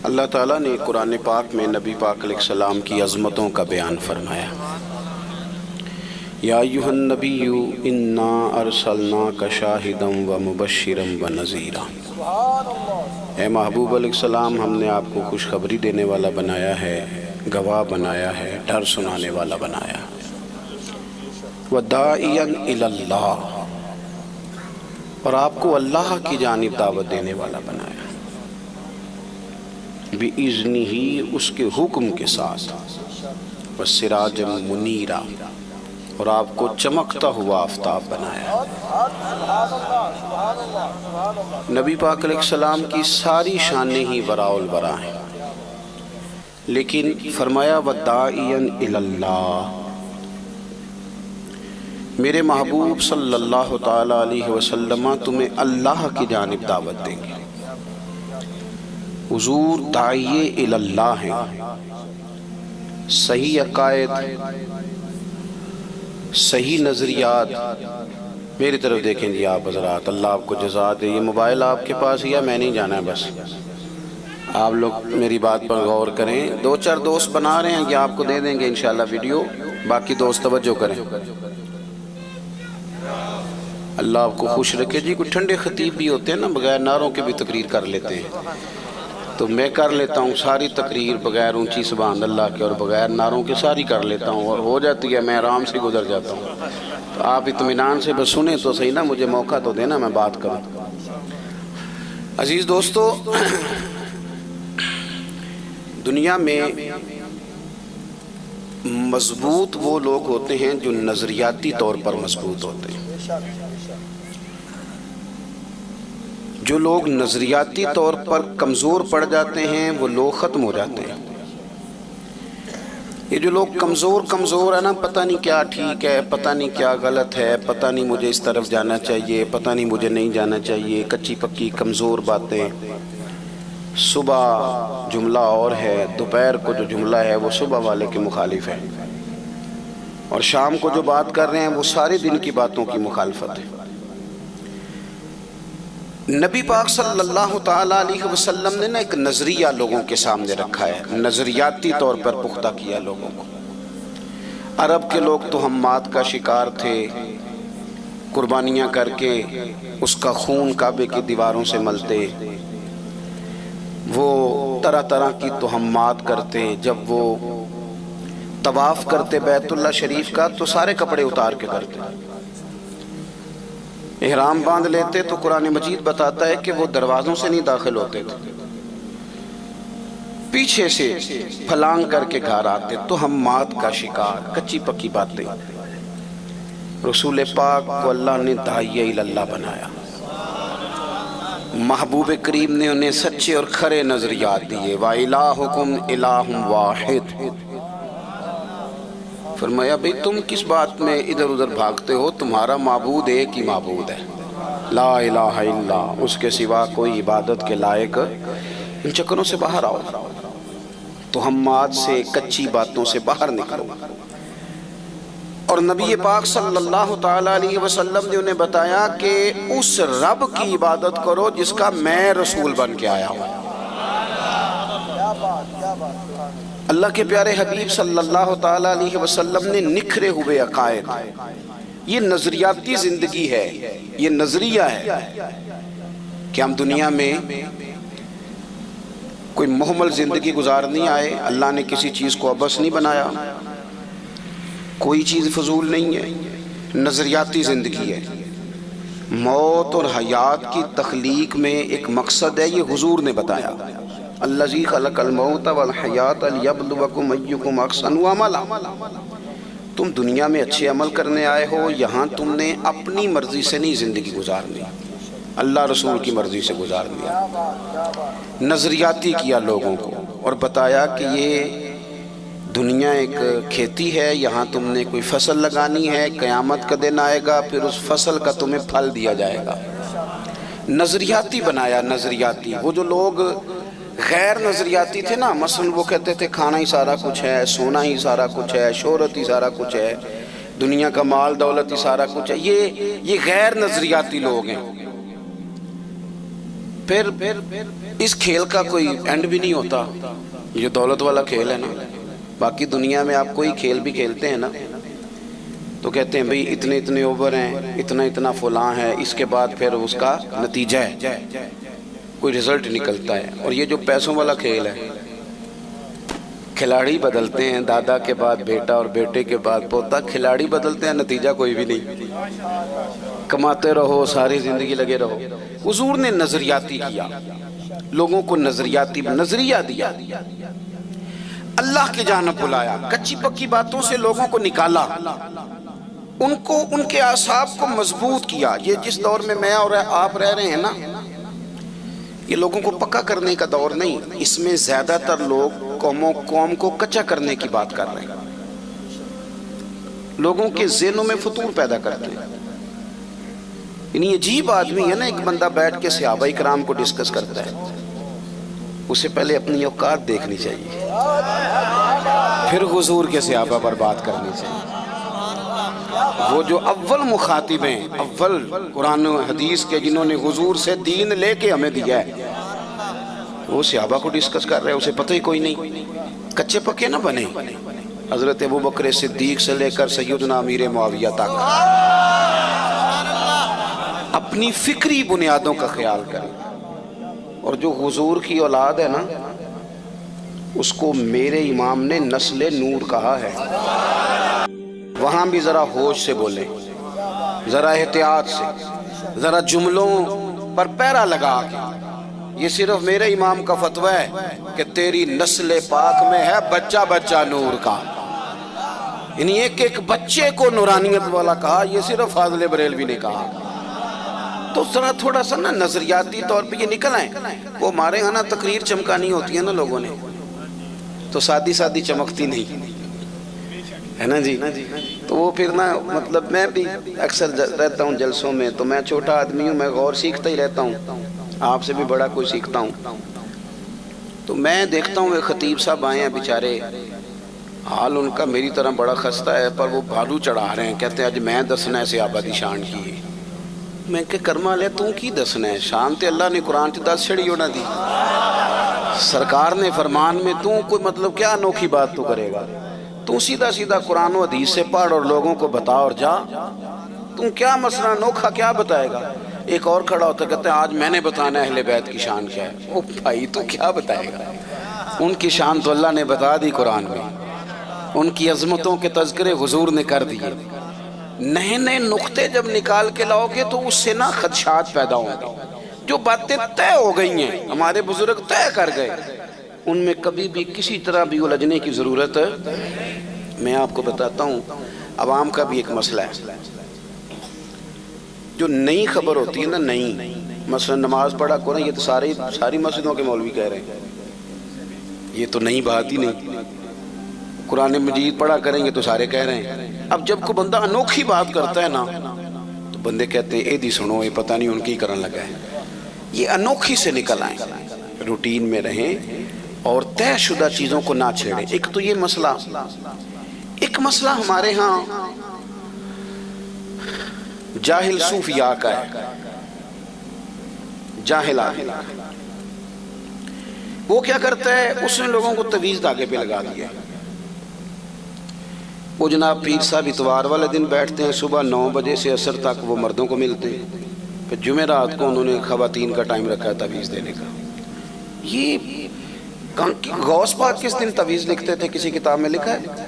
اللہ تعالیٰ نے قرآن پاک میں نبی پاک علیہ السلام کی عظمتوں کا بیان فرمایا۔ یا ایھا النبی انا ارسلناک شاہدا ومبشرا ونذیرا، اے محبوب علیہ السلام ہم نے آپ کو خوشخبری دینے والا بنایا ہے، گواہ بنایا ہے، ڈر سنانے والا بنایا ہے۔ وداعیا الی اللہ، اور آپ کو اللہ کی جانب دعوت دینے والا بنایا، بِإِذْنِهِ، اس کے حکم کے ساتھ، وَسِرَاجًا مُنِيرًا، اور آپ کو چمکتا ہوا آفتاب بنایا۔ نبی پاک علیہ السلام کی ساری شانیں ہی براء البراء ہیں، لیکن فرمایا وَدَاعِيًا إِلَى اللَّهِ، میرے محبوب صلی اللہ تعالیٰ علیہ وسلم تمہیں اللہ کی جانب دعوت دیں گے۔ حضور داعیے الی اللہ ہیں، صحیح عقائد، صحیح نظریات۔ میری طرف دیکھیں جی آپ حضرات، اللہ آپ کو جزا دے۔ یہ موبائل آپ کے پاس ہی ہے، میں نہیں جانا ہے، بس آپ لوگ میری بات پر غور کریں۔ دو چار دوست بنا رہے ہیں، یہ آپ کو دے دیں گے انشاءاللہ ویڈیو، باقی دوست توجہ کریں۔ اللہ آپ کو خوش رکھے جی۔ کوئی ٹھنڈے خطیب بھی ہوتے ہیں نا، بغیر نعروں کے بھی تقریر کر لیتے ہیں، تو میں کر لیتا ہوں ساری تقریر بغیر اونچی سبحان اللہ کے اور بغیر نعروں کے ساری کر لیتا ہوں، اور ہو جاتی ہے، میں آرام سے گزر جاتا ہوں۔ تو آپ اطمینان سے بس سنیں تو صحیح نا، مجھے موقع تو دینا میں بات کروں۔ عزیز دوستو، دنیا میں مضبوط وہ لوگ ہوتے ہیں جو نظریاتی طور پر مضبوط ہوتے ہیں۔ جو لوگ نظریاتی طور پر کمزور پڑ جاتے ہیں وہ لوگ ختم ہو جاتے ہیں۔ یہ جو لوگ کمزور ہے نا، پتہ نہیں کیا ٹھیک ہے، پتہ نہیں کیا غلط ہے، پتہ نہیں مجھے اس طرف جانا چاہیے، پتہ نہیں مجھے نہیں جانا چاہیے، کچی پکی کمزور باتیں۔ صبح جملہ اور ہے، دوپہر کو جو جملہ ہے وہ صبح والے کے مخالف ہے، اور شام کو جو بات کر رہے ہیں وہ سارے دن کی باتوں کی مخالفت ہے۔ نبی پاک صلی اللہ تعالیٰ علیہ وسلم نے ایک نظریہ لوگوں کے سامنے رکھا ہے، نظریاتی طور پر پختہ کیا لوگوں کو۔ عرب کے لوگ تہمات کا شکار تھے، قربانیاں کر کے اس کا خون کعبے کی دیواروں سے ملتے، وہ طرح طرح کی تہمات کرتے۔ جب وہ طواف کرتے بیت اللہ شریف کا تو سارے کپڑے اتار کے کرتے، احرام باندھ لیتے تو قرآن مجید بتاتا ہے کہ وہ دروازوں سے نہیں داخل ہوتے تھے، پیچھے سے پھلانگ کر کے گھر آتے۔ تہمات کا شکار، کچی پکی باتیں۔ رسول پاک کو اللہ نے داعیہ الی اللہ بنایا، محبوب کریم نے انہیں سچے اور کھرے نظریات دیے۔ وَإِلَٰهُكُمْ إِلَٰهٌ وَاحِدٌ، فرمایا بھئی تم کس بات میں ادھر ادھر بھاگتے ہو، تمہارا معبود ایک ہی معبود ہے، لا الہ الا، اس کے سوا کوئی عبادت کے لائق۔ ان چکروں سے باہر آؤ، تہمات سے، کچی باتوں سے باہر نکلو۔ اور نبی پاک صلی اللہ تعالیٰ علیہ وسلم نے انہیں بتایا کہ اس رب کی عبادت کرو جس کا میں رسول بن کے آیا ہوں۔ اللہ کے پیارے حبیب صلی اللہ تعالیٰ علیہ وسلم نے نکھرے ہوئے عقائد، یہ نظریاتی زندگی ہے، یہ نظریہ ہے کہ ہم دنیا میں کوئی محمل زندگی گزارنی آئے۔ اللہ نے کسی چیز کو عبث نہیں بنایا، کوئی چیز فضول نہیں ہے، نظریاتی زندگی ہے۔ موت اور حیات کی تخلیق میں ایک مقصد ہے، یہ حضور نے بتایا۔ الذی خلق الموت والحیات لیبلوکم ایکم احسن عملا، تم دنیا میں اچھے عمل کرنے آئے ہو، یہاں تم نے اپنی مرضی سے نہیں زندگی گزارنی، اللہ رسول کی مرضی سے گزارنی۔ نظریاتی کیا لوگوں کو اور بتایا کہ یہ دنیا ایک کھیتی ہے، یہاں تم نے کوئی فصل لگانی ہے، قیامت کا دن آئے گا، پھر اس فصل کا تمہیں پھل دیا جائے گا۔ نظریاتی بنایا، نظریاتی۔ وہ جو لوگ غیر نظریاتی تھے نا، مثلا وہ کہتے تھے کھانا ہی سارا کچھ ہے، سونا ہی سارا کچھ ہے، شہرت ہی سارا کچھ ہے، دنیا کا مال دولت ہی سارا کچھ ہے، یہ غیر نظریاتی لوگ ہیں۔ پھر اس کھیل کا کوئی اینڈ بھی نہیں ہوتا. یہ دولت والا کھیل ہے نا. باقی دنیا میں آپ کوئی کھیل بھی کھیلتے ہیں نا تو کہتے ہیں بھئی اتنے اتنے اوور ہیں، اتنا اتنا فلاں ہے، اس کے بعد پھر اس کا نتیجہ ہے، کوئی رزلٹ نکلتا ہے. اور یہ جو پیسوں والا کھیل ہے، کھلاڑی بدلتے ہیں، دادا کے بعد بیٹا اور بیٹے کے بعد پوتا، کھلاڑی بدلتے ہیں، نتیجہ کوئی بھی نہیں. کماتے رہو، ساری زندگی لگے رہو. حضور نے نظریاتی کیا، لوگوں کو نظریاتی نظریہ دیا، اللہ کی جانب بلایا، کچی پکی باتوں سے لوگوں کو نکالا، ان کے اعصاب کو مضبوط کیا. یہ جس دور میں اور آپ رہ رہے ہیں نا، یہ لوگوں کو پکا کرنے کا دور نہیں. اس میں زیادہ تر لوگ قوم کو کچا کرنے کی بات کر رہے ہیں، لوگوں کے ذہنوں میں فطور پیدا کرتے ہیں. یعنی عجیب آدمی ہے نا، ایک بندہ بیٹھ کے صحابہ کرام کو ڈسکس کرتا ہے، اسے پہلے اپنی اوقات دیکھنی چاہیے، پھر حضور کے صحابہ پر بات کرنی چاہیے. وہ جو اول مخاطب ہیں، اول قرآن و حدیث کے جنہوں نے حضور سے دین لے کے ہمیں دیا ہے، وہ صحابہ کو ڈسکس کر رہے ہیں، اسے پتہ ہی کوئی نہیں. کچے پکے نہ بنے. حضرت ابوبکر صدیق سے لے کر سیدنا امیر معاویہ تک اپنی فکری بنیادوں کا خیال کریں. اور جو حضور کی اولاد ہے نا، اس کو میرے امام نے نسل نور کہا ہے. وہاں بھی ذرا ہوش سے بولیں، ذرا احتیاط سے، ذرا جملوں پر پیرا لگا کے. یہ صرف میرے امام کا فتویٰ ہے کہ تیری نسل پاک میں ہے بچہ بچہ نور کا. یعنی ایک ایک بچے کو نورانیت والا کہا، یہ صرف فاضل بریلوی نے کہا. تو ذرا تھوڑا سا نا نظریاتی طور پہ یہ نکل آئیں. وہ ہمارے ہاں نا تقریر چمکانی ہوتی ہے نا لوگوں نے، تو سادی سادی چمکتی نہیں ہے نا جی. تو وہ پھر نا مطلب میں بھی اکثر رہتا ہوں جلسوں میں، تو میں چھوٹا آدمی ہوں، میں غور سیکھتا ہی رہتا ہوں، آپ سے بھی بڑا کوئی سیکھتا ہوں. تو میں دیکھتا ہوں ایک خطیب صاحب آئے ہیں بیچارے، حال ان کا میری طرح بڑا خستہ ہے، پر وہ بھالو چڑھا رہے ہیں، کہتے ہیں آج میں دسنا ہے صحابہ دی شان کی. میں کہ کرما لے تو کی دسنا ہے، شان تے اللہ نے قرآن تے دس چھڑی ہونا دی، سرکار نے فرمان میں، تو کوئی مطلب کیا انوکھی بات تو کرے گا؟ تو سیدھا سیدھا قرآن و حدیث سے پڑھ اور لوگوں کو بتا اور جا. تم کیا مسئلہ انوکھا کیا بتائے گا؟ ایک اور کھڑا ہوتا کہتے ہیں آج میں نے بتانا ہے اہل بیت کی شان کیا ہے. او بھائی تو کیا بتائے گا؟ ان کی شان تو اللہ نے بتا دی قرآن میں، ان کی عظمتوں کے تذکرے حضور نے کر دیے. نئے نئے نقطے جب نکال کے لاؤ گے تو اس سے نا خدشات پیدا ہوں گے. جو باتیں طے ہو گئی ہیں، ہمارے بزرگ طے کر گئے، ان میں کبھی بھی کسی طرح بھی الجھنے کی ضرورت ہے. میں آپ کو بتاتا ہوں، عوام کا بھی ایک مسئلہ ہے. جو نئی خبر ہوتی ہے نا، نئی، مثلا نماز پڑھا کریں، یہ تو ساری مسجدوں کے مولوی کہہ رہے ہیں، یہ تو نئی بات ہی نہیں. قرآن مجید پڑھا کریں گے تو سارے کہہ رہے ہیں. اب جب کوئی بندہ انوکھی بات کرتا ہے نا، تو بندے کہتے ہیں اے دی سنو، یہ پتہ نہیں ان کی کرن لگا ہے. یہ انوکھی سے نکل آئیں، روٹین میں رہیں اور طے شدہ چیزوں کو نہ چھیڑیں. ایک تو یہ مسئلہ. ایک مسئلہ ہمارے ہاں جاہل صوفیاء کا ہے. جاہل آدمی وہ کیا کرتا ہے، اس نے لوگوں کو تعویذ دھاگے پہ لگا دیا. وہ جناب پیر صاحب اتوار والے دن بیٹھتے ہیں، صبح 9 بجے سے عصر تک وہ مردوں کو ملتے ہیں، پھر جمعرات کو انہوں نے خواتین کا ٹائم رکھا ہے تعویذ دینے کا. یہ غوث پاک کس دن تعویذ لکھتے تھے؟ کسی کتاب میں لکھا ہے؟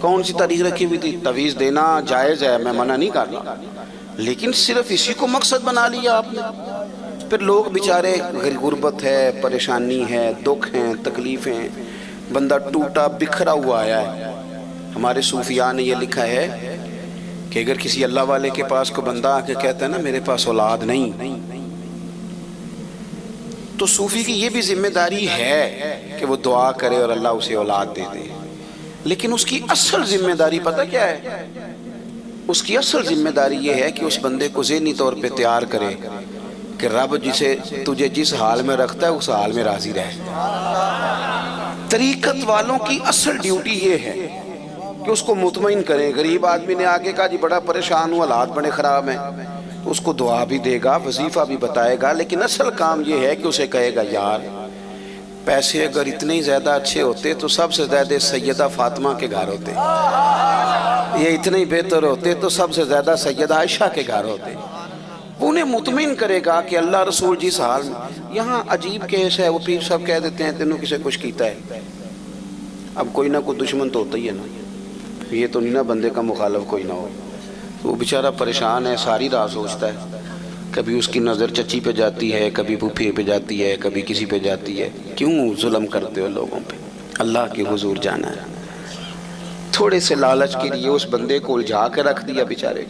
کون سی تاریخ رکھی ہوئی تھی؟ تعویذ دینا جائز ہے، میں منع نہیں کر رہا، لیکن صرف اسی کو مقصد بنا لیا آپ نے. پھر لوگ بیچارے، غربت ہے، پریشانی ہے، دکھ ہیں، تکلیفیں، بندہ ٹوٹا بکھرا ہوا آیا ہے. ہمارے صوفیاء نے یہ لکھا ہے کہ اگر کسی اللہ والے کے پاس کو بندہ آ کے کہتا ہے نا میرے پاس اولاد نہیں، تو صوفی کی یہ بھی ذمہ داری ہے کہ وہ دعا کرے اور اللہ اسے اولاد دے دے. لیکن اس کی اصل ذمہ داری پتہ کیا ہے؟ اس کی اصل ذمہ داری یہ ہے کہ اس بندے کو ذہنی طور پہ تیار کرے کہ رب تجھے جس حال میں رکھتا ہے اس حال میں راضی رہے. طریقت والوں کی اصل ڈیوٹی یہ ہے کہ اس کو مطمئن کریں. غریب آدمی نے آگے کہا جی بڑا پریشان ہوں، حالات بڑے خراب ہیں، اس کو دعا بھی دے گا، وظیفہ بھی بتائے گا، لیکن اصل کام یہ ہے کہ اسے کہے گا یار پیسے اگر اتنے ہی زیادہ اچھے ہوتے تو سب سے زیادہ سیدہ فاطمہ کے گھر ہوتے، یہ اتنے ہی بہتر ہوتے تو سب سے زیادہ سیدہ عائشہ کے گھر ہوتے۔ وہ انہیں مطمئن کرے گا کہ اللہ رسول جس حال میں، یہاں عجیب کیس ہے، وہ پیر صاحب کہہ دیتے ہیں تینوں کسے کچھ کیتا ہے۔ اب کوئی نہ کوئی دشمن تو ہوتا ہی ہے نا، یہ تو نہیں نا بندے کا مخالف کوئی نہ ہو، وہ بیچارہ پریشان ہے، ساری رات سوچتا ہے، کبھی اس کی نظر چچی پہ جاتی ہے، کبھی پھوپھی پہ جاتی ہے، کبھی کسی پہ جاتی ہے۔ کیوں ظلم کرتے ہو لوگوں پہ؟ اللہ کے حضور جانا ہے۔ تھوڑے سے لالچ کے لیے اس بندے کو الجھا کے رکھ دیا بیچارے۔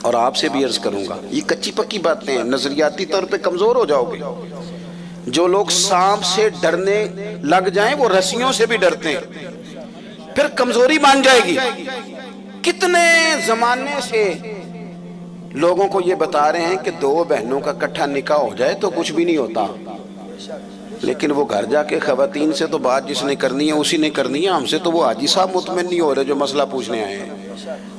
اور آپ سے بھی عرض کروں گا، یہ کچی پکی باتیں ہیں، نظریاتی طور پہ کمزور ہو جاؤ گے۔ جو لوگ سانپ سے ڈرنے لگ جائیں وہ رسیوں سے بھی ڈرتے ہیں، پھر کمزوری مان جائے گی۔ کتنے زمانے سے لوگوں کو یہ بتا رہے ہیں کہ دو بہنوں کا اکٹھا نکاح ہو جائے تو کچھ بھی نہیں ہوتا، لیکن وہ گھر جا کے خواتین سے تو بات جس نے کرنی ہے اسی نے کرنی ہے۔ ہم سے تو وہ حاجی صاحب مطمئن نہیں ہو رہے جو مسئلہ پوچھنے آئے ہیں۔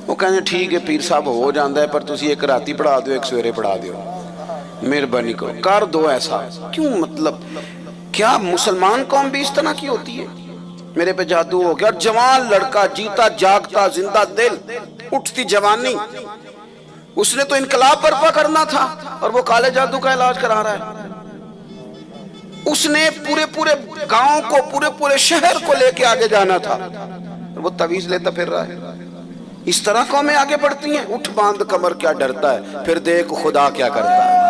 وہ کہنے ٹھیک ہے پیر صاحب ہو جاندہ ہے، پر تسی ایک راتی پڑھا دیو ایک سویرے پڑھا دیو، مہربانی کرو کر دو ایسا۔ کیوں مطلب کیا مسلمان قوم بھی اس طرح کی ہوتی ہے؟ میرے پہ جادو ہو گیا، جوان لڑکا، جیتا جاگتا زندہ دل، اٹھتی جوانی، اس نے تو انقلاب برپا کرنا تھا اور وہ کالے جادو کا علاج کرا رہا ہے۔ اس نے پورے گاؤں کو، پورے شہر کو لے کے آگے جانا تھا اور وہ تعویذ لیتا پھر رہا ہے۔ اس طرح قومیں آگے بڑھتی ہیں۔ اٹھ باندھ کمر کیا ڈرتا ہے، پھر دیکھ خدا کیا کرتا ہے۔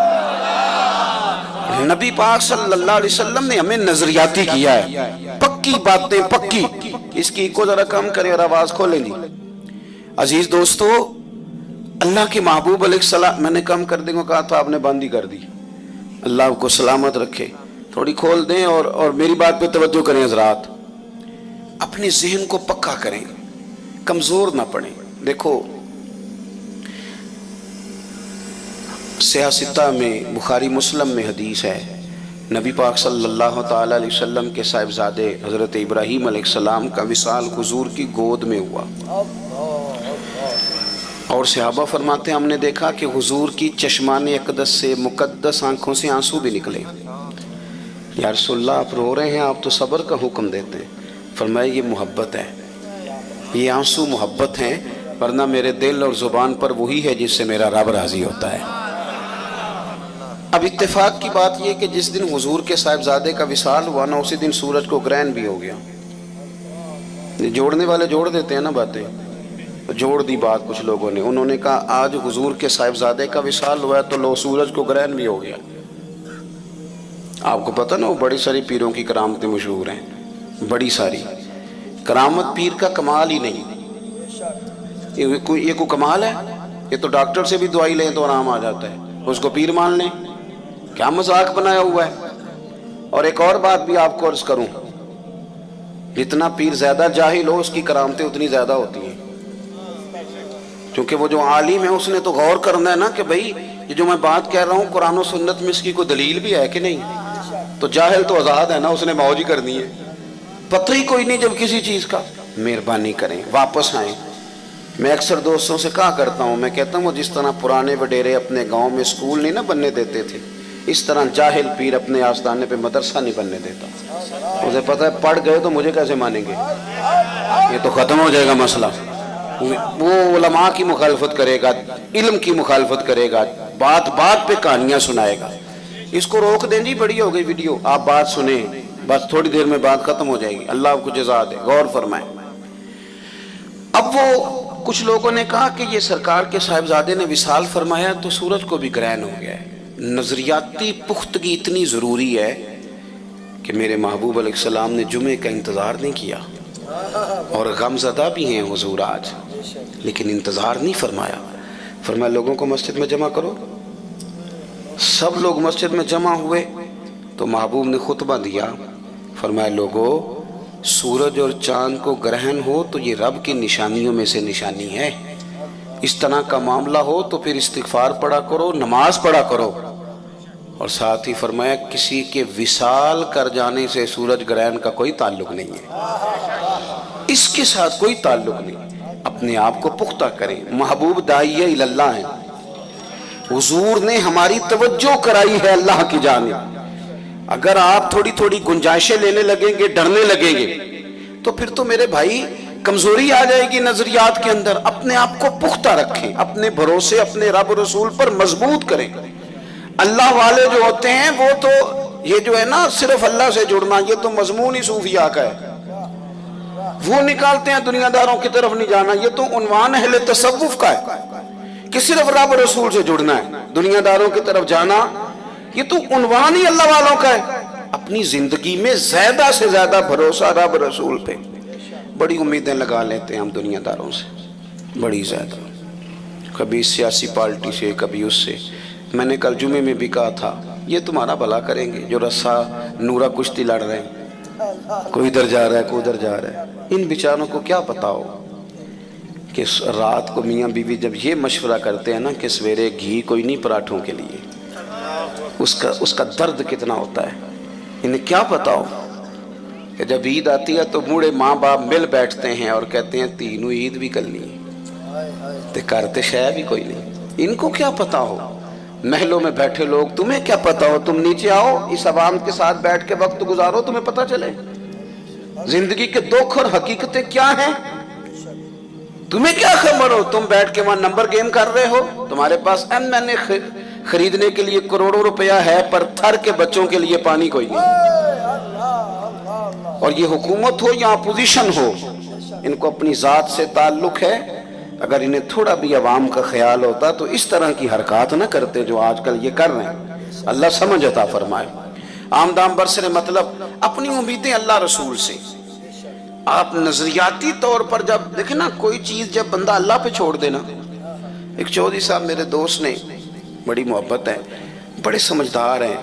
نبی پاک صلی اللہ علیہ وسلم نے ہمیں نظریاتی کیا ہے، پکی باتیں پکی۔ اس کی کو ذرا کم کریں اور آواز کھولیں جی۔ عزیز دوستو، اللہ کے محبوب علیہ السلام، میں نے کم کر دیں کو کہا تو آپ نے بند ہی کر دی۔ اللہ آپ کو سلامت رکھے، تھوڑی کھول دیں اور میری بات پہ توجہ کریں حضرات۔ اپنے ذہن کو پکا کریں، کمزور نہ پڑیں۔ دیکھو سیاستہ میں، بخاری مسلم میں حدیث ہے، نبی پاک صلی اللہ تعالی علیہ وسلم کے صاحبزادے حضرت ابراہیم علیہ السلام کا وصال حضور کی گود میں ہوا، اور صحابہ فرماتے ہیں ہم نے دیکھا کہ حضور کی چشمان اقدس سے، مقدس آنکھوں سے آنسو بھی نکلے۔ یا رسول اللہ آپ رو رہے ہیں، آپ تو صبر کا حکم دیتے ہیں۔ فرمایا یہ محبت ہے، یہ آنسو محبت ہیں، ورنہ میرے دل اور زبان پر وہی ہے جس سے میرا رب راضی ہوتا ہے۔ اب اتفاق کی بات یہ کہ جس دن حضور کے صاحبزادے کا وصال ہوا نا، اسی دن سورج کو گرہن بھی ہو گیا۔ جوڑنے والے جوڑ دیتے ہیں نا باتیں، جوڑ دی بات کچھ لوگوں نے، انہوں نے کہا آج حضور کے صاحبزادے کا وصال ہوا ہے تو لو سورج کو گرہن بھی ہو گیا۔ آپ کو پتہ نا وہ بڑی ساری پیروں کی کرامتیں مشہور ہیں، بڑی ساری کرامت پیر کا کمال ہی نہیں، یہ کوئی کمال ہے؟ یہ تو ڈاکٹر سے بھی دوائی لیں تو آرام آ جاتا ہے، اس کو پیر مان لیں، کیا مذاق بنایا ہوا ہے۔ اور ایک اور بات بھی آپ کو عرض کروں، جتنا پیر زیادہ جاہل ہو اس کی کرامتیں اتنی زیادہ ہوتی ہیں، کیونکہ وہ جو عالم ہے اس نے تو غور کرنا ہے نا کہ بھئی یہ جو میں بات کہہ رہا ہوں قرآن و سنت میں اس کی کوئی دلیل بھی ہے کہ نہیں۔ تو جاہل تو آزاد ہے نا، اس نے موج ہی کرنی ہے، پتہ ہی کوئی نہیں جب کسی چیز کا۔ مہربانی کریں واپس آئیں۔ میں اکثر دوستوں سے کہا کرتا ہوں، میں کہتا ہوں جس طرح پرانے وڈیرے اپنے گاؤں میں اسکول نہیں نہ بننے دیتے تھے، اس طرح جاہل پیر اپنے آستانے پہ مدرسہ نہیں بننے دیتا۔ مجھے پتہ ہے پڑھ گئے تو مجھے کیسے مانیں گے، یہ تو ختم ہو جائے گا مسئلہ۔ وہ علماء کی مخالفت کرے گا، علم کی مخالفت کرے گا، بات بات پہ کہانیاں سنائے گا۔ اس کو روک دیں جی، بڑی ہو گئی ویڈیو، آپ بات سنیں، بس تھوڑی دیر میں بات ختم ہو جائے گی۔ اللہ آپ کو جزا دے، غور فرمائیں۔ اب وہ کچھ لوگوں نے کہا کہ یہ سرکار کے صاحبزادے نے وصال فرمایا تو سورج کو بھی گرہن ہو گیا ہے۔ نظریاتی پختگی اتنی ضروری ہے کہ میرے محبوب علیہ السلام نے جمعے کا انتظار نہیں کیا، اور غم زدہ بھی ہیں حضور آج، لیکن انتظار نہیں فرمایا۔ فرمایا لوگوں کو مسجد میں جمع کرو۔ سب لوگ مسجد میں جمع ہوئے تو محبوب نے خطبہ دیا، فرمایا لوگو سورج اور چاند کو گرہن ہو تو یہ رب کی نشانیوں میں سے نشانی ہے، اس طرح کا معاملہ ہو تو پھر استغفار پڑھا کرو، نماز پڑھا کرو۔ اور ساتھ ہی فرمایا کسی کے وصال کر جانے سے سورج گرہن کا کوئی تعلق نہیں ہے، اس کے ساتھ کوئی تعلق نہیں۔ اپنے آپ کو پختہ کریں، محبوب داعیہ اللہ ہیں، حضور نے ہماری توجہ کرائی ہے اللہ کی جانب۔ اگر آپ تھوڑی تھوڑی گنجائشیں لینے لگیں گے، ڈرنے لگیں گے، تو پھر تو میرے بھائی کمزوری آ جائے گی نظریات کے اندر۔ اپنے آپ کو پختہ رکھیں، اپنے بھروسے اپنے رب رسول پر مضبوط کریں۔ اللہ والے جو ہوتے ہیں وہ تو یہ جو ہے نا صرف اللہ سے جڑنا، یہ تو مضمون ہی صوفیاء کا ہے، وہ نکالتے ہیں دنیا داروں کی طرف نہیں جانا، یہ تو عنوان اہل تصوف کا ہے کہ صرف رب رسول سے جڑنا ہے، دنیا داروں کی طرف جانا یہ تو عنوان ہی اللہ والوں کا ہے۔ اپنی زندگی میں زیادہ سے زیادہ بھروسہ رب رسول پہ، بڑی امیدیں لگا لیتے ہیں ہم دنیا داروں سے، بڑی زیادہ، کبھی سیاسی پارٹی سے کبھی اس سے۔ میں نے کل جمعے میں بھی کہا تھا یہ تمہارا بھلا کریں گے جو رسا نورا کشتی لڑ رہے ہیں، کوئی ادھر جا رہا ہے کوئی ادھر جا رہا ہے، ان بیچاروں کو کیا پتا ہو کہ رات کو میاں بیوی جب یہ مشورہ کرتے ہیں نا کہ سویرے گھی کوئی نہیں پراٹھوں کے لیے، اس کا درد کتنا ہوتا ہے، انہیں کیا پتا ہو کہ جب عید آتی ہے تو بوڑھے ماں باپ مل بیٹھتے ہیں اور کہتے ہیں تینوں عید بھی کرنی ہے تے کرتے شے بھی کوئی نہیں۔ ان کو کیا پتا ہو، محلوں میں بیٹھے لوگ، تمہیں کیا پتا ہو، تم نیچے آؤ اس عوام کے ساتھ بیٹھ کے وقت گزارو، تمہیں پتا چلے زندگی کے دکھ اور حقیقتیں کیا ہیں، تمہیں کیا خبر ہو، تم بیٹھ کے وہاں نمبر گیم کر رہے ہو، تمہارے پاس MNA خریدنے کے لیے کروڑوں روپیہ ہے پر تھر کے بچوں کے لیے پانی کوئی نہیں۔ اور یہ حکومت ہو یا اپوزیشن ہو، ان کو اپنی ذات سے تعلق ہے، اگر انہیں تھوڑا بھی عوام کا خیال ہوتا تو اس طرح کی حرکات نہ کرتے جو آج کل یہ کر رہے ہیں۔ اللہ سمجھ عطا فرمائے۔ آمدام برسر مطلب اپنی امیدیں اللہ رسول سے۔ آپ نظریاتی طور پر جب دیکھیں نا کوئی چیز جب بندہ اللہ پہ چھوڑ دینا، ایک چودھری صاحب میرے دوست نے، بڑی محبت ہے، بڑے سمجھدار ہیں،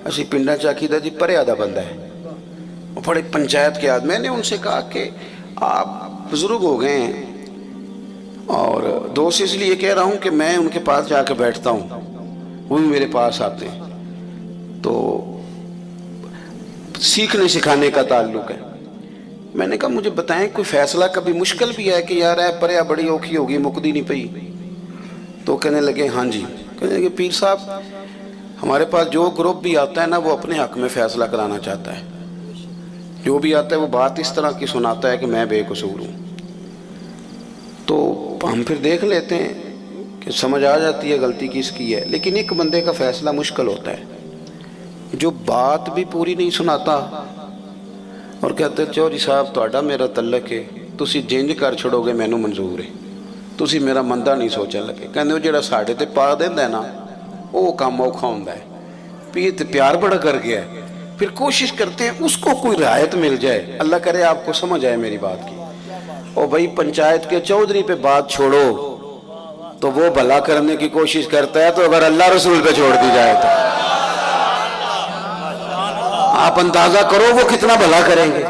اسی پنڈا چاکیدہ جی پرے آدھا بندہ ہے، بڑے پنچایت کے آدمی۔ میں نے ان سے کہا کہ آپ بزرگ ہو گئے ہیں اور دوست اس لیے کہہ رہا ہوں کہ میں ان کے پاس جا کے بیٹھتا ہوں، وہ بھی میرے پاس آتے ہیں، تو سیکھنے سکھانے کا تعلق ہے۔ میں نے کہا مجھے بتائیں کوئی فیصلہ کبھی مشکل بھی ہے کہ یار اے پریا بڑی اوکھی ہوگی مکدی نہیں پئی؟ تو کہنے لگے ہاں جی، کہنے لگے پیر صاحب ہمارے پاس جو گروپ بھی آتا ہے نا وہ اپنے حق میں فیصلہ کرانا چاہتا ہے، جو بھی آتا ہے وہ بات اس طرح کی سناتا ہے کہ میں بے قصور ہوں، تو ہم پھر دیکھ لیتے ہیں کہ سمجھ آ جاتی ہے غلطی کس کی ہے، لیکن ایک بندے کا فیصلہ مشکل ہوتا ہے جو بات بھی پوری نہیں سناتا اور کہتے چودھری صاحب تہاڈا میرا تعلق ہے، تسی جنج کر چھڑو گے مینوں منظور ہے، تسی میرا مندہ نہیں سوچن لگے۔ کہندے وہ جڑا ساڈے تے پا دیندا ہے نا وہ کام اوکھا ہوندا ہے، پیر تے پیار بڑا کر گیا ہے، پھر کوشش کرتے ہیں اس کو کوئی رعایت مل جائے۔ اللہ کرے آپ کو سمجھ آئے میری بات کی۔ او بھائی پنچایت کے چودھری پہ بات چھوڑو تو وہ بھلا کرنے کی کوشش کرتا ہے، تو اگر اللہ رسول پہ چھوڑ دی جائے تو آپ اندازہ کرو وہ کتنا بھلا کریں گے۔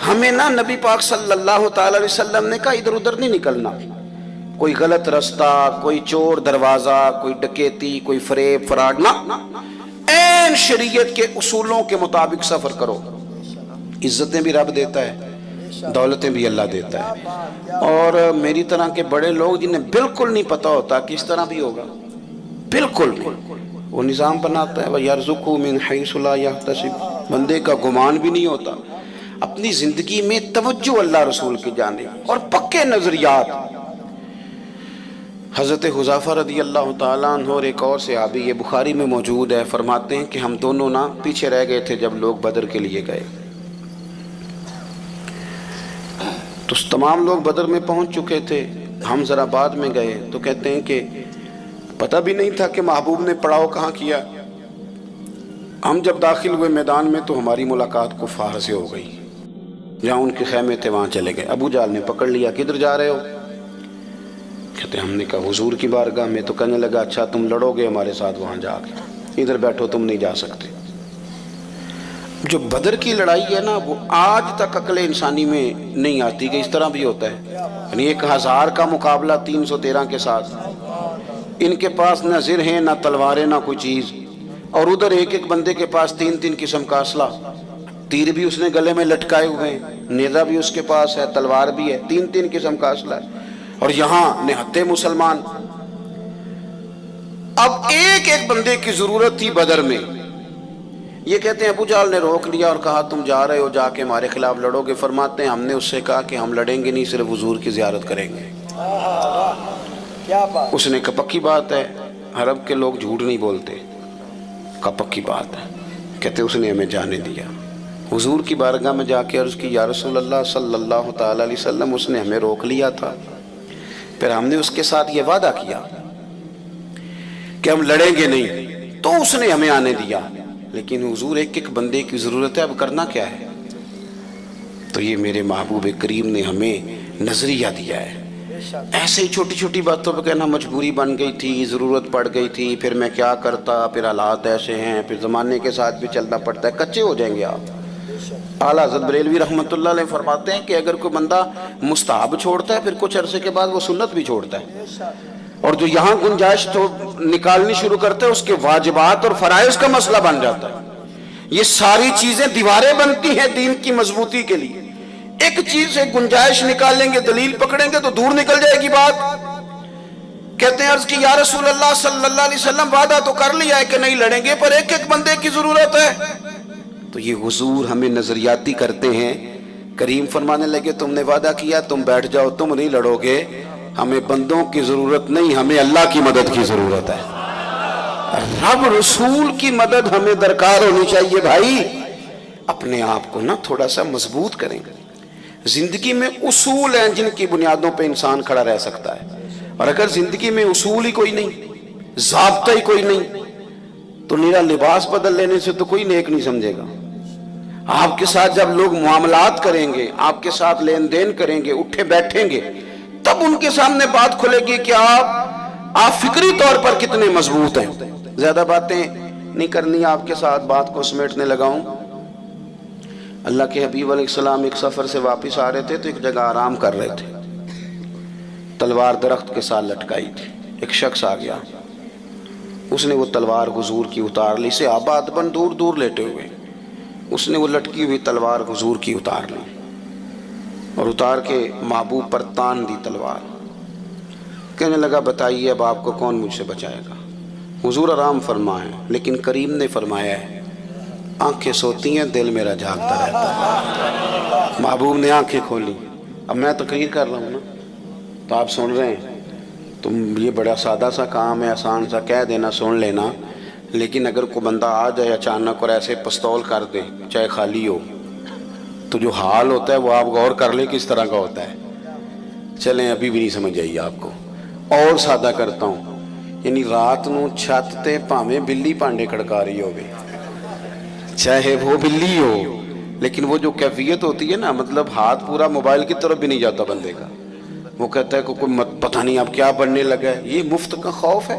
ہمیں نا نبی پاک صلی اللہ تعالی علیہ وسلم نے کہا ادھر ادھر نہیں نکلنا، کوئی غلط رستہ، کوئی چور دروازہ، کوئی ڈکیتی، کوئی فریب فراڈ نہ، این شریعت کے اصولوں کے مطابق سفر کرو۔ عزتیں بھی رب دیتا ہے، دولتیں بھی اللہ دیتا ہے، اور میری طرح کے بڑے لوگ جنہیں بالکل نہیں پتہ ہوتا کہ اس طرح بھی ہوگا، بالکل وہ نظام بناتا ہے وَيَرْزُقُهُ مِنْ حَيْثُ لَا يَحْتَسِبُ، بندے کا گمان بھی نہیں ہوتا۔ اپنی زندگی میں توجہ اللہ رسول کی جانب اور پکے نظریات۔ حضرت حذیفہ رضی اللہ تعالیٰ عنہ اور ایک اور صحابی، یہ بخاری میں موجود ہے، فرماتے ہیں کہ ہم دونوں نا پیچھے رہ گئے تھے جب لوگ بدر کے لیے گئے، تو تمام لوگ بدر میں پہنچ چکے تھے، ہم ذرا بعد میں گئے، تو کہتے ہیں کہ پتہ بھی نہیں تھا کہ محبوب نے پڑاؤ کہاں کیا۔ ہم جب داخل ہوئے میدان میں تو ہماری ملاقات کفار سے ہو گئی، جہاں ان کے خیمے تھے وہاں چلے گئے۔ ابو جہل نے پکڑ لیا، کدھر جا رہے ہو؟ کہتے ہیں ہم نے کہا حضور کی بارگاہ میں، تو کہنے لگا اچھا تم لڑو گے ہمارے ساتھ وہاں جا کے، ادھر بیٹھو تم نہیں جا سکتے۔ جو بدر کی لڑائی ہے نا وہ آج تک عقل انسانی میں نہیں آتی کہ اس طرح بھی ہوتا ہے، یعنی 1000 کا مقابلہ 313 کے ساتھ، ان کے پاس نہ زر ہیں نہ تلواریں نہ کوئی چیز، اور ادھر ایک ایک بندے کے پاس 3 قسم کا اسلحہ، تیر بھی اس نے گلے میں لٹکائے ہوئے ہیں، نیزہ بھی اس کے پاس ہے، تلوار بھی ہے، 3 قسم کا اسلحہ ہے، اور یہاں نہتے مسلمان۔ اب ایک ایک بندے کی ضرورت تھی بدر میں. یہ کہتے ہیں ابو جہل نے روک لیا اور کہا تم جا رہے ہو، جا کے ہمارے خلاف لڑو گے. فرماتے ہیں ہم نے اس سے کہا کہ ہم لڑیں گے نہیں، صرف حضور کی زیارت کریں گے. اس نے کہا پکی بات ہے، عرب کے لوگ جھوٹ نہیں بولتے. کہا پکی بات ہے. کہتے اس نے ہمیں جانے دیا. حضور کی بارگاہ میں جا کے عرض کی یا رسول اللہ صلی اللہ تعالی علیہ وسلم، اس نے ہمیں روک لیا تھا، پھر ہم نے اس کے ساتھ یہ وعدہ کیا کہ ہم لڑیں گے نہیں، تو اس نے ہمیں آنے دیا. لیکن حضور ایک ایک بندے کی ضرورت ہے، اب کرنا کیا ہے؟ تو یہ میرے محبوب کریم نے ہمیں نظریہ دیا ہے. ایسے ہی چھوٹی چھوٹی باتوں پہ کہنا مجبوری بن گئی تھی، ضرورت پڑ گئی تھی، پھر میں کیا کرتا، پھر حالات ایسے ہیں، پھر زمانے کے ساتھ بھی چلنا پڑتا ہے، کچے ہو جائیں گے آپ. اعلیٰ حضرت بریلوی رحمۃ اللہ علیہ فرماتے ہیں کہ اگر کوئی بندہ مستحب چھوڑتا ہے، پھر کچھ عرصے کے بعد وہ سنت بھی چھوڑتا ہے، اور جو یہاں گنجائش تو نکالنی شروع کرتے ہیں اس کے واجبات اور فرائض کا مسئلہ بن جاتا ہے. یہ ساری چیزیں دیواریں بنتی ہیں دین کی مضبوطی کے لیے. ایک چیز سے گنجائش نکالیں گے، دلیل پکڑیں گے تو دور نکل جائے گی بات. کہتے ہیں عرض کی یا رسول اللہ صلی اللہ علیہ وسلم وعدہ تو کر لیا ہے کہ نہیں لڑیں گے، پر ایک ایک بندے کی ضرورت ہے. تو یہ حضور ہمیں نظریاتی کرتے ہیں. کریم فرمانے لگے تم نے وعدہ کیا، تم بیٹھ جاؤ، تم نہیں لڑو گے، ہمیں بندوں کی ضرورت نہیں، ہمیں اللہ کی مدد کی ضرورت ہے. رب رسول کی مدد ہمیں درکار ہونی چاہیے. بھائی اپنے آپ کو نا تھوڑا سا مضبوط کریں. زندگی میں اصول ہیں جن کی بنیادوں پہ انسان کھڑا رہ سکتا ہے، اور اگر زندگی میں اصول ہی کوئی نہیں، ضابطہ ہی کوئی نہیں، تو نیرا لباس بدل لینے سے تو کوئی نیک نہیں سمجھے گا. آپ کے ساتھ جب لوگ معاملات کریں گے، آپ کے ساتھ لین دین کریں گے، اٹھے بیٹھیں گے، تب ان کے سامنے بات کھلے گی کہ آپ فکری طور پر کتنے مضبوط ہیں. زیادہ باتیں نہیں کرنی، آپ کے ساتھ بات کو سمیٹنے لگاؤں. اللہ کے حبیب علیہ السلام ایک سفر سے واپس آ رہے تھے تو ایک جگہ آرام کر رہے تھے، تلوار درخت کے ساتھ لٹکائی تھی. ایک شخص آ گیا، اس نے وہ تلوار حضور کی اتار لی. سے آباد بن دور دور لیٹے ہوئے، اس نے وہ لٹکی ہوئی تلوار حضور کی اتار لی اور اتار کے محبوب پر تان دی تلوار. کہنے لگا بتائیے اب آپ کو کون مجھ سے بچائے گا؟ حضور آرام فرمائیں، لیکن کریم نے فرمایا ہے آنکھیں سوتی ہیں، دل میرا جاگتا رہتا ہے. محبوب نے آنکھیں کھولی. اب میں تقریر کر رہا ہوں نا تو آپ سن رہے ہیں، تو یہ بڑا سادہ سا کام ہے، آسان سا کہہ دینا سن لینا. لیکن اگر کوئی بندہ آ جائے اچانک اور ایسے پستول کر دے چاہے خالی ہو، تو جو حال ہوتا ہے وہ آپ غور کر لیں کس طرح کا ہوتا ہے. چلیں ابھی بھی نہیں سمجھ آئی آپ کو، اور سادہ کرتا ہوں. یعنی رات نو چھت تے پاویں بلی پانڈے کھڑکا رہی ہوگی، چاہے وہ بلی ہو، لیکن وہ جو کیفیت ہوتی ہے نا، مطلب ہاتھ پورا موبائل کی طرف بھی نہیں جاتا بندے کا. وہ کہتا ہے کہ کوئی پتہ نہیں اب کیا بننے لگا ہے. یہ مفت کا خوف ہے.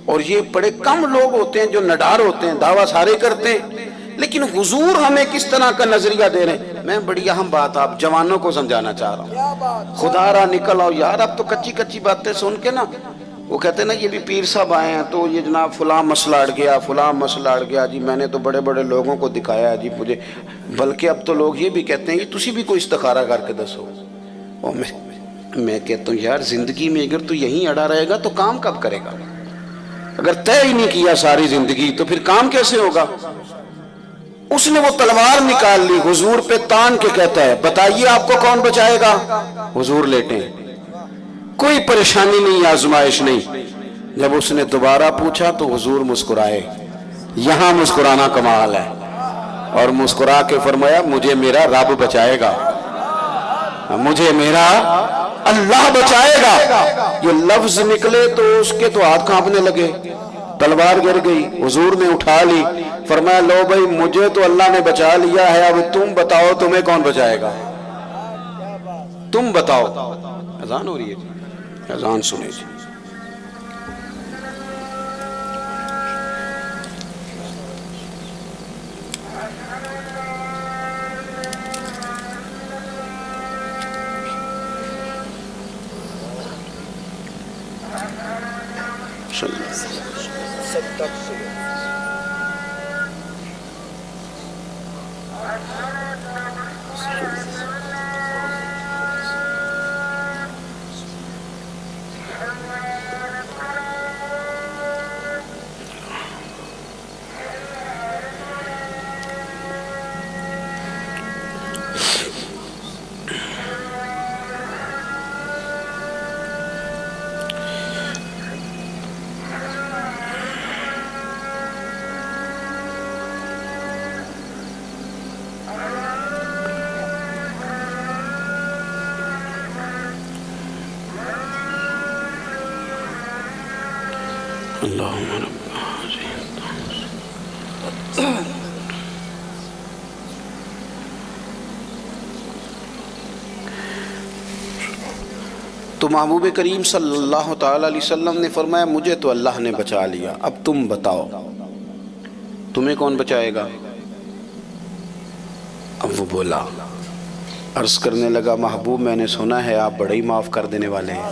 اور یہ بڑے کم لوگ ہوتے ہیں جو نڈار ہوتے ہیں، دعویٰ سارے کرتے ہیں، لیکن حضور ہمیں کس طرح کا نظریہ دے رہے ہیں. میں بڑی اہم بات آپ جوانوں کو سمجھانا چاہ رہا ہوں. خدا را نکل آؤ یار. اب تو کچی کچی باتیں سن کے نا، وہ کہتے ہیں نا یہ بھی پیر صاحب آئے ہیں تو یہ جناب فلاں مسئلہ اڑ گیا، فلاں مسئلہ اڑ گیا جی، میں نے تو بڑے بڑے لوگوں کو دکھایا ہے جی مجھے. بلکہ اب تو لوگ یہ بھی کہتے ہیں کہ تسی بھی کوئی استخارہ کر کے دسو. اور میں کہتا ہوں یار زندگی میں اگر تو یہیں اڑا رہے گا تو کام کب کرے گا؟ اگر طے ہی نہیں کیا ساری زندگی تو پھر کام کیسے ہوگا؟ اس نے وہ تلوار نکال لی، حضور پہ تان کے کہتا ہے بتائیے آپ کو کون بچائے گا؟ حضور لیٹے، کوئی پریشانی نہیں، آزمائش نہیں. جب اس نے دوبارہ پوچھا تو حضور مسکرائے. یہاں مسکرانا کمال ہے. اور مسکرا کے فرمایا مجھے میرا رب بچائے گا، مجھے میرا اللہ بچائے گا. یہ لفظ نکلے تو اس کے تو ہاتھ کانپنے لگے، تلوار گر گئی. حضور نے اٹھا لی، فرمایا لو بھائی مجھے تو اللہ نے بچا لیا ہے، اب تم بتاؤ تمہیں کون بچائے گا؟ تم بتاؤ. اذان ہو رہی ہے جی، اذان سنے جی. اللہم رب تو محبوب کریم صلی اللہ تعالی علیہ وسلم نے فرمایا مجھے تو اللہ نے بچا لیا، اب تم بتاؤ تمہیں کون بچائے گا؟ اب وہ بولا، عرض کرنے لگا محبوب میں نے سنا ہے آپ بڑے ہی معاف کر دینے والے ہیں۔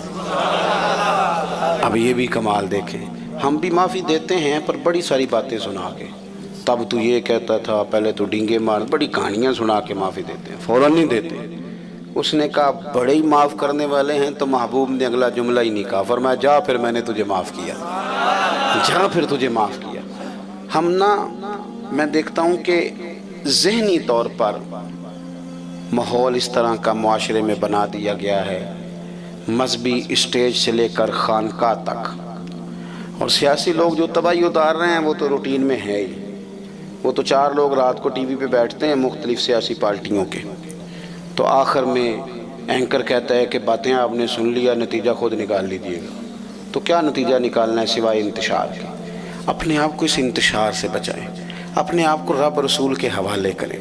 اب یہ بھی کمال دیکھیں، ہم بھی معافی دیتے ہیں پر بڑی ساری باتیں سنا کے، تب تو یہ کہتا تھا، پہلے تو ڈینگے مار، بڑی کہانیاں سنا کے معافی دیتے ہیں، فوراً نہیں دیتے۔ اس نے کہا بڑے ہی معاف کرنے والے ہیں، تو محبوب نے اگلا جملہ ہی نہیں کہا، فرمایا جا پھر میں نے تجھے معاف کیا، جا پھر تجھے معاف کیا۔ ہم میں دیکھتا ہوں کہ ذہنی طور پر ماحول اس طرح کا معاشرے میں بنا دیا گیا ہے، مذہبی اسٹیج سے لے کر خانقاہ تک، اور سیاسی لوگ جو تباہی اتار رہے ہیں وہ تو روٹین میں ہے ہی۔ وہ تو 4 لوگ رات کو ٹی وی پہ بیٹھتے ہیں مختلف سیاسی پارٹیوں کے، تو آخر میں اینکر کہتا ہے کہ باتیں آپ نے سن لیا، نتیجہ خود نکال لیجیے گا۔ تو کیا نتیجہ نکالنا ہے سوائے انتشار کے؟ اپنے آپ کو اس انتشار سے بچائیں، اپنے آپ کو رب رسول کے حوالے کریں۔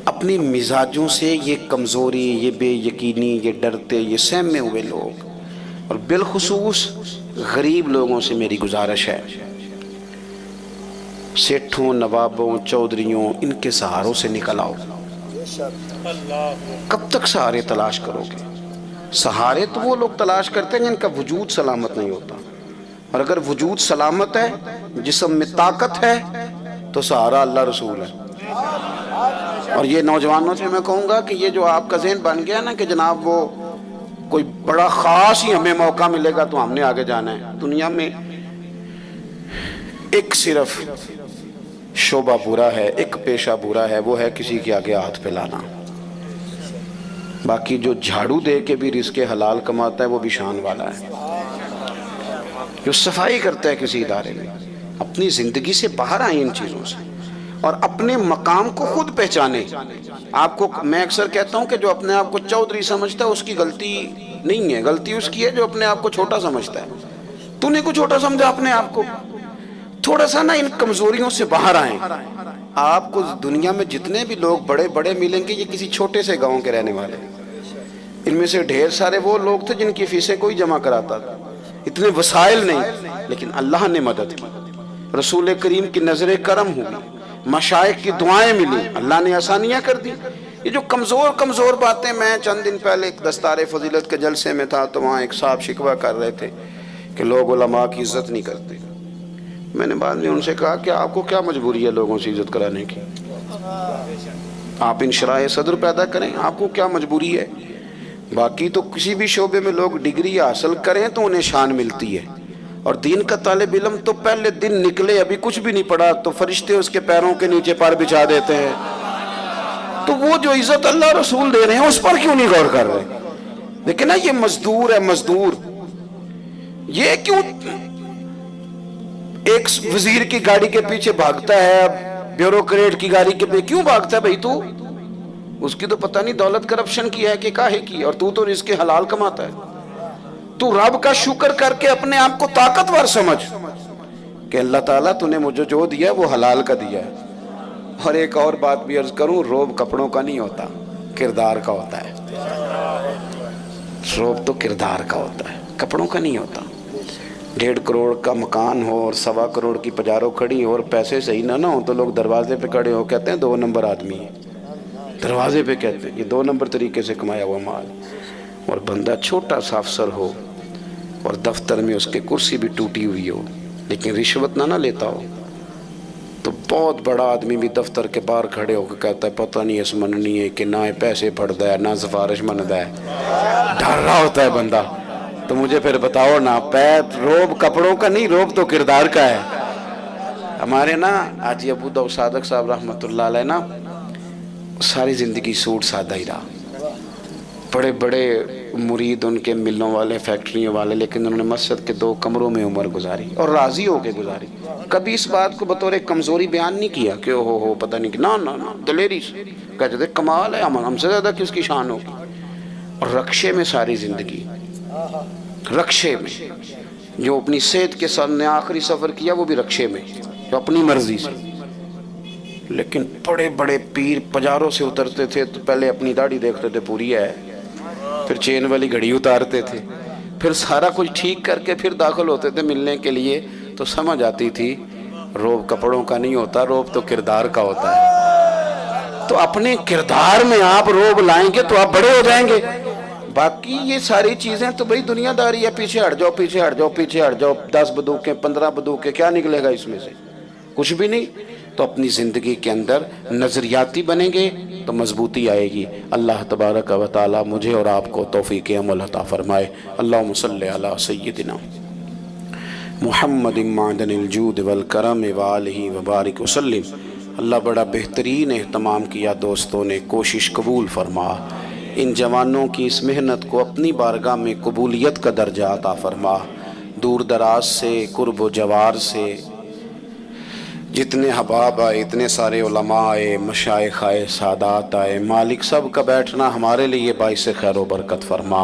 اپنی مزاجوں سے یہ کمزوری، یہ بے یقینی، یہ ڈرتے، یہ سہمے ہوئے لوگ، اور بالخصوص غریب لوگوں سے میری گزارش ہے، سیٹھوں، نوابوں، چودھریوں، ان کے سہاروں سے نکل آؤ۔ کب تک سہارے تلاش کرو گے؟ سہارے تو وہ لوگ تلاش کرتے ہیں جن کا وجود سلامت نہیں ہوتا، اور اگر وجود سلامت ہے، جسم میں طاقت ہے، تو سہارا اللہ رسول ہے۔ اور یہ نوجوانوں سے میں کہوں گا کہ یہ جو آپ کا ذہن بن گیا نا کہ جناب وہ کوئی بڑا خاص ہی ہمیں موقع ملے گا تو ہم نے آگے جانا ہے، دنیا میں ایک صرف شعبہ برا ہے، ایک پیشہ برا ہے، وہ ہے کسی کے آگے ہاتھ پھیلانا۔ باقی جو جھاڑو دے کے بھی رزق حلال کماتا ہے وہ بھی شان والا ہے۔ جو صفائی کرتا ہے کسی ادارے میں، اپنی زندگی سے باہر آئیں ان چیزوں سے، اور اپنے مقام کو خود پہچانے۔ آپ کو میں اکثر کہتا ہوں کہ جو اپنے آپ کو چودھری سمجھتا ہے اس کی غلطی نہیں ہے، غلطی اس کی ہے جو اپنے آپ کو چھوٹا سمجھتا ہے۔ تو نے کو چھوٹا سمجھا اپنے آپ کو؟ تھوڑا سا ان کمزوریوں سے باہر آئیں۔ آپ کو دنیا میں جتنے بھی لوگ بڑے بڑے ملیں گے یہ کسی چھوٹے سے گاؤں کے رہنے والے، ان میں سے ڈھیر سارے وہ لوگ تھے جن کی فیسیں کوئی جمع کراتا تھا، اتنے وسائل نہیں، لیکن اللہ نے مدد کی، رسول کریم کی نظر کرم ہوئی، مشائخ کی دعائیں ملی، اللہ نے آسانیاں کر دی۔ یہ جو کمزور باتیں، میں چند دن پہلے ایک دستار فضیلت کے جلسے میں تھا تو وہاں ایک صاحب شکوہ کر رہے تھے کہ لوگ علماء کی عزت نہیں کرتے۔ میں نے بعد میں ان سے کہا کہ آپ کو کیا مجبوری ہے لوگوں سے عزت کرانے کی؟ آپ انشراح صدر پیدا کریں، آپ کو کیا مجبوری ہے؟ باقی تو کسی بھی شعبے میں لوگ ڈگری حاصل کریں تو انہیں شان ملتی ہے، اور دین کا طالب علم تو پہلے دن نکلے ابھی کچھ بھی نہیں پڑھا تو فرشتے اس کے پیروں کے نیچے پر بچھا دیتے ہیں۔ تو وہ جو عزت اللہ رسول دے رہے ہیں اس پر کیوں نہیں غور کر رہے؟ لیکن یہ مزدور ہے، مزدور یہ کیوں ایک وزیر کی گاڑی کے پیچھے بھاگتا ہے، بیوروکریٹ کی گاڑی کے پیچھے کیوں بھاگتا ہے؟ بھئی تو اس کی تو پتہ نہیں دولت کرپشن کی ہے کہ کاہے کی، اور تو رزق حلال کماتا ہے۔ تو رب کا شکر کر کے اپنے آپ کو طاقتور سمجھ کہ اللہ تعالیٰ تو نے مجھے جو دیا وہ حلال کا دیا ہے۔ اور ایک اور بات بھی عرض کروں، روب کپڑوں کا نہیں ہوتا، کردار کا ہوتا ہے۔ روب تو کردار کا ہوتا ہے، کپڑوں کا نہیں ہوتا۔ 1.5 کروڑ کا مکان ہو اور 1.25 کروڑ کی پجارو کھڑی ہو اور پیسے صحیح نہ ہو تو لوگ دروازے پہ کھڑے ہو کہتے ہیں 2 نمبر آدمی ہے، دروازے پہ کہتے ہیں یہ 2 نمبر طریقے سے کمایا ہوا مال۔ اور بندہ چھوٹا سا افسر ہو اور دفتر میں اس کے کرسی بھی ٹوٹی ہوئی ہو لیکن رشوت نہ لیتا ہو، تو بہت بڑا آدمی بھی دفتر کے باہر کھڑے ہو کے کہتا ہے پتہ نہیں اس مننی ہے کہ نہ پیسے پڑھتا ہے نہ سفارش منتا ہے، ڈر رہا ہوتا ہے بندہ۔ تو مجھے پھر بتاؤ نا، روب کپڑوں کا نہیں، روب تو کردار کا ہے۔ ہمارے نا حاجی ابو داؤد صادق صاحب رحمۃ اللہ علیہ نا ساری زندگی سوٹ سادہ ہی رہا، بڑے بڑے مرید ان کے ملوں والے، فیکٹریوں والے، لیکن انہوں نے مسجد کے 2 کمروں میں عمر گزاری اور راضی ہو کے گزاری۔ کبھی اس بات کو بطور کمزوری بیان نہیں کیا کہ ہو پتہ نہیں کہ نہ دلیری سے کہتے تھے کمال ہے، ہم سے زیادہ کس کی شان ہوگی۔ اور رکشے میں ساری زندگی، رکشے میں جو اپنی صحت کے ساتھ نے آخری سفر کیا وہ بھی رکشے میں، جو اپنی مرضی سے. لیکن بڑے بڑے پیر پجاروں سے اترتے تھے تو پہلے اپنی داڑھی دیکھتے تھے پوری ہے، پھر چین والی گھڑی اتارتے تھے، پھر سارا کچھ ٹھیک کر کے پھر داخل ہوتے تھے ملنے کے لیے. تو سمجھ آتی تھی روب کپڑوں کا نہیں ہوتا، روب تو کردار کا ہوتا ہے. تو اپنے کردار میں آپ روب لائیں گے تو آپ بڑے ہو جائیں گے. باقی یہ ساری چیزیں تو بھئی دنیا داری ہے، پیچھے ہٹ جاؤ پیچھے ہٹ جاؤ پیچھے ہٹ جاؤ، 10 بندوقیں 15 بندوقیں، کیا نکلے گا اس میں سے؟ کچھ بھی نہیں. تو اپنی زندگی کے اندر نظریاتی بنیں گے تو مضبوطی آئے گی. اللہ تبارک و تعالی مجھے اور آپ کو توفیق عمل عطا فرمائے. اللہم صلی علی سیدنا محمد معدن الجود والکرم وآلہ وبارک وسلم. اللہ بڑا بہترین اہتمام کیا دوستوں نے، کوشش قبول فرما. ان جوانوں کی اس محنت کو اپنی بارگاہ میں قبولیت کا درجہ عطا فرما. دور دراز سے، قرب و جوار سے جتنے حباب آئے، اتنے سارے علماء آئے، مشائخ آئے، سادات آئے، مالک سب کا بیٹھنا ہمارے لیے باعث خیر و برکت فرما.